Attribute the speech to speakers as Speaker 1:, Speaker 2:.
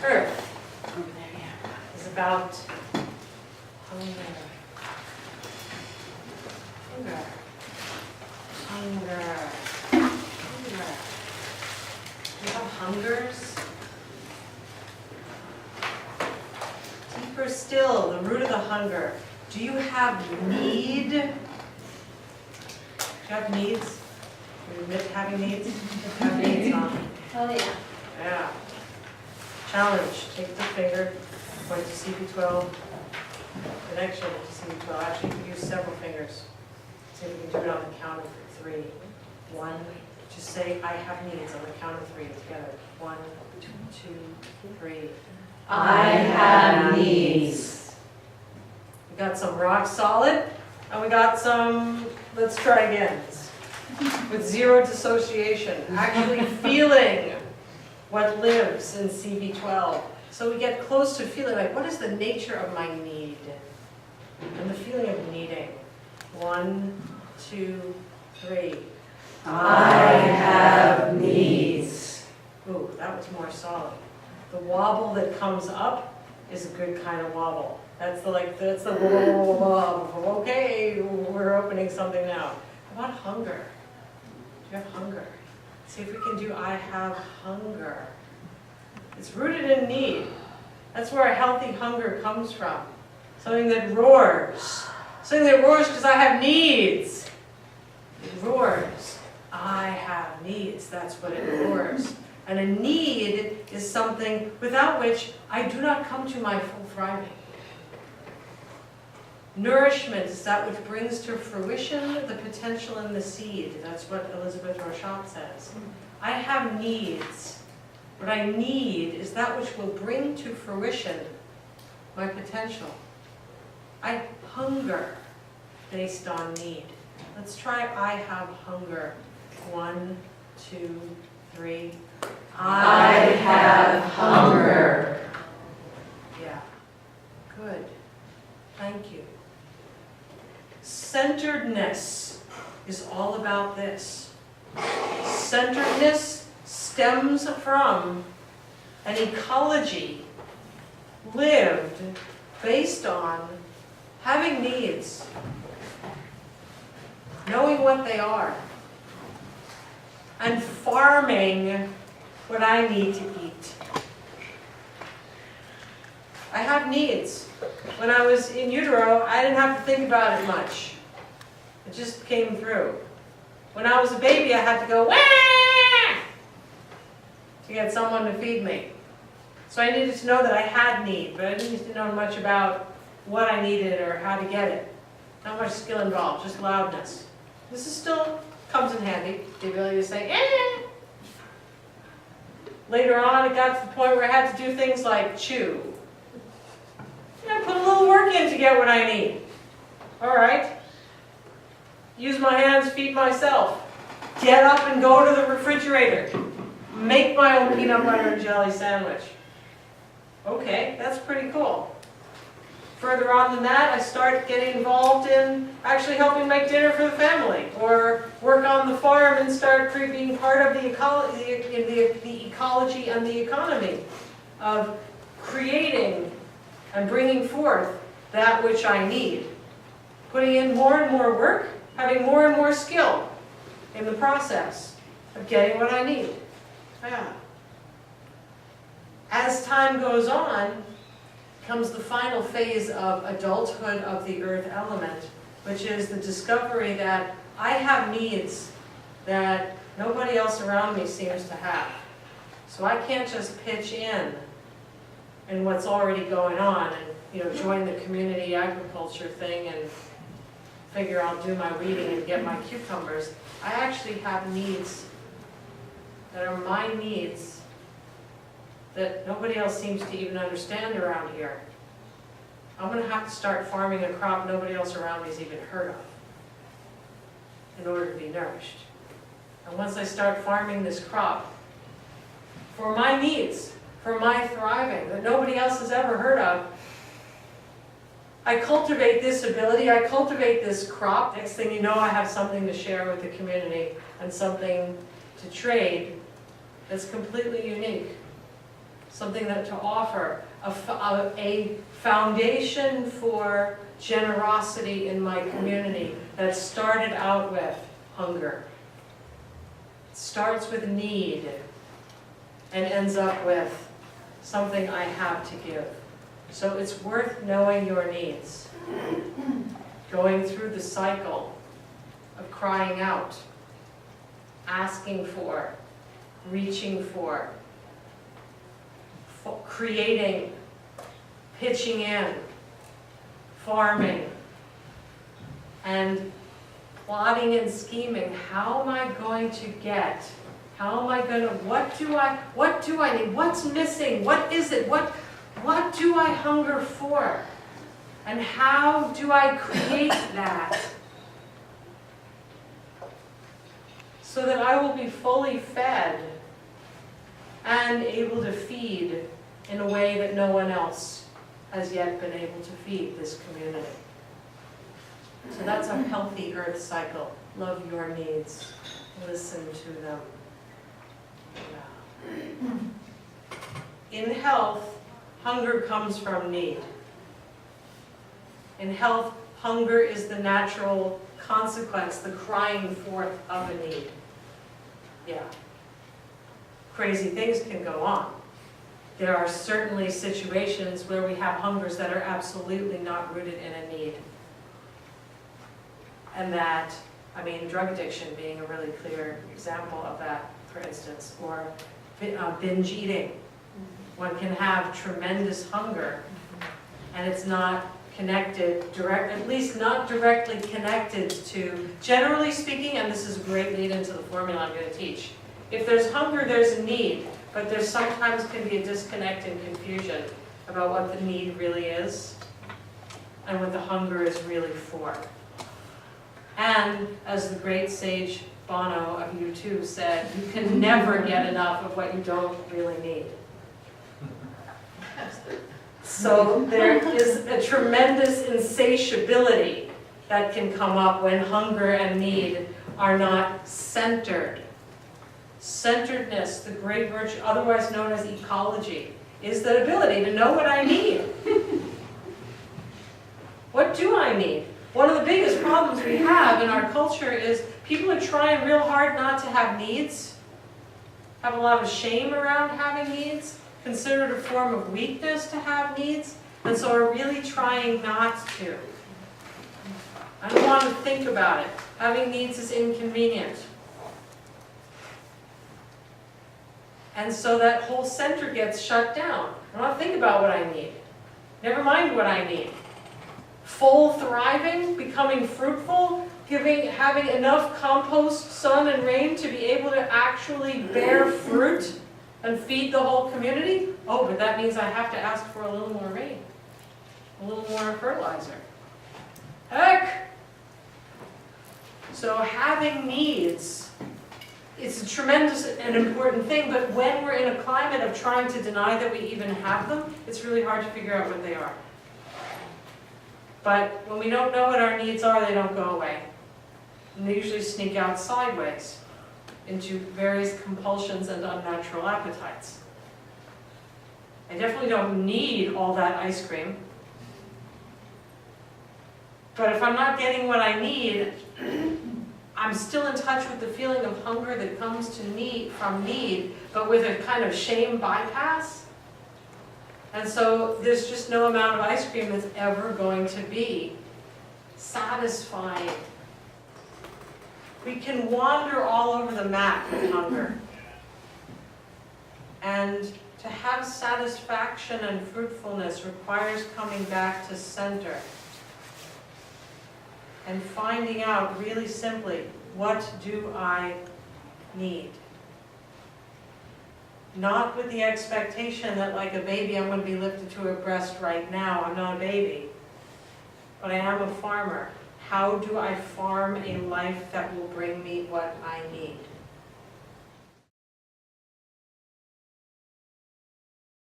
Speaker 1: Earth is about hunger. Hunger. Hunger. Hunger. You have hungers? Deeper still, the root of the hunger. Do you have need? Do you have needs? You admit having needs? You have needs, huh?
Speaker 2: Oh, yeah.
Speaker 1: Yeah. Challenge. Take the finger, point to CB12, connection to CB12. Actually, you can use several fingers. See if we can do it on the count of 3. 1. Just say, I have needs on the count of 3 together. 1, 2, 3.
Speaker 2: I have needs.
Speaker 1: We got some rock solid, and we got some, let's try again, with zero dissociation, actually feeling what lives in CB12. So we get close to feeling like, what is the nature of my need? And the feeling of needing. 1, 2, 3.
Speaker 2: I have needs.
Speaker 1: Ooh, that was more solid. The wobble that comes up is a good kind of wobble. That's the wobble. Okay, we're opening something now. How about hunger? Do you have hunger? See if we can do I have hunger. It's rooted in need. That's where a healthy hunger comes from. Something that roars. Something that roars because I have needs. It roars. I have needs. That's what it roars. And a need is something without which I do not come to my full thriving. Nourishment is that which brings to fruition the potential in the seed. That's what Elizabeth Rochat says. I have needs. What I need is that which will bring to fruition my potential. I hunger based on need. Let's try I have hunger. 1, 2, 3.
Speaker 2: I have hunger.
Speaker 1: Yeah. Good. Thank you. Centeredness is all about this. Centeredness stems from an ecology lived based on having needs, knowing what they are, and farming what I need to eat. I have needs. When I was in utero, I didn't have to think about it much. It just came through. When I was a baby, I had to go, wah! To get someone to feed me. So I needed to know that I had need, but I didn't need to know much about what I needed or how to get it. Not much skill involved, just loudness. This is still comes in handy, the ability to say, eh. Later on, it got to the point where I had to do things like chew. I put a little work in to get what I need. All right. Use my hands, feed myself. Get up and go to the refrigerator. Make my own peanut butter and jelly sandwich. Okay, that's pretty cool. Further on than that, I start getting involved in actually helping make dinner for the family, or work on the farm and start being part of the ecology and the economy of creating and bringing forth that which I need. Putting in more and more work, having more and more skill in the process of getting what I need. Yeah. As time goes on, comes the final phase of adulthood of the earth element, which is the discovery that I have needs that nobody else around me seems to have. So I can't just pitch in what's already going on and join the community agriculture thing and figure I'll do my weeding and get my cucumbers. I actually have needs that are my needs that nobody else seems to even understand around here. I'm going to have to start farming a crop nobody else around me has even heard of in order to be nourished. And once I start farming this crop for my needs, for my thriving, that nobody else has ever heard of, I cultivate this ability, I cultivate this crop. Next thing you know, I have something to share with the community and something to trade that's completely unique. something that to offer, a foundation for generosity in my community that started out with hunger. It starts with need and ends up with something I have to give. So it's worth knowing your needs. Going through the cycle of crying out, asking for, reaching for, creating, pitching in, farming, and plotting and scheming. How am I going to get? How am I going to, what do I need? What's missing? What is it? What do I hunger for? And how do I create that so that I will be fully fed and able to feed in a way that no one else has yet been able to feed this community. So that's a healthy earth cycle. Love your needs. Listen to them. Yeah. In health, hunger comes from need. In health, hunger is the natural consequence, the crying forth of a need. Yeah. Crazy things can go on. There are certainly situations where we have hungers that are absolutely not rooted in a need. And that, I mean, drug addiction being a really clear example of that, for instance, or binge eating. One can have tremendous hunger, and it's not connected, at least not directly connected to, generally speaking, and this is a great lead into the formula I'm going to teach. If there's hunger, there's a need, but there sometimes can be a disconnect and confusion about what the need really is and what the hunger is really for. And as the great sage Bono of U2 said, you can never get enough of what you don't really need. So there is a tremendous insatiability that can come up when hunger and need are not centered. Centeredness, the great virtue, otherwise known as ecology, is the ability to know what I need. What do I need? One of the biggest problems we have in our culture is people are trying real hard not to have needs, have a lot of shame around having needs, consider it a form of weakness to have needs, and so are really trying not to. I don't want to think about it. Having needs is inconvenient. And so that whole center gets shut down. I don't want to think about what I need. Never mind what I need. Full thriving, becoming fruitful, having enough compost, sun, and rain to be able to actually bear fruit and feed the whole community? Oh, but that means I have to ask for a little more rain, a little more fertilizer. Heck! So having needs, it's a tremendous and important thing, but when we're in a climate of trying to deny that we even have them, it's really hard to figure out what they are. But when we don't know what our needs are, they don't go away. And they usually sneak out sideways into various compulsions and unnatural appetites. I definitely don't need all that ice cream. But if I'm not getting what I need, I'm still in touch with the feeling of hunger that comes to from need, but with a kind of shame bypass. And so there's just no amount of ice cream that's ever going to be satisfying. We can wander all over the map with hunger. And to have satisfaction and fruitfulness requires coming back to center and finding out really simply, what do I need? Not with the expectation that like a baby I'm going to be lifted to a breast right now. I'm not a baby, but I am a farmer. How do I farm a life that will bring me what I need?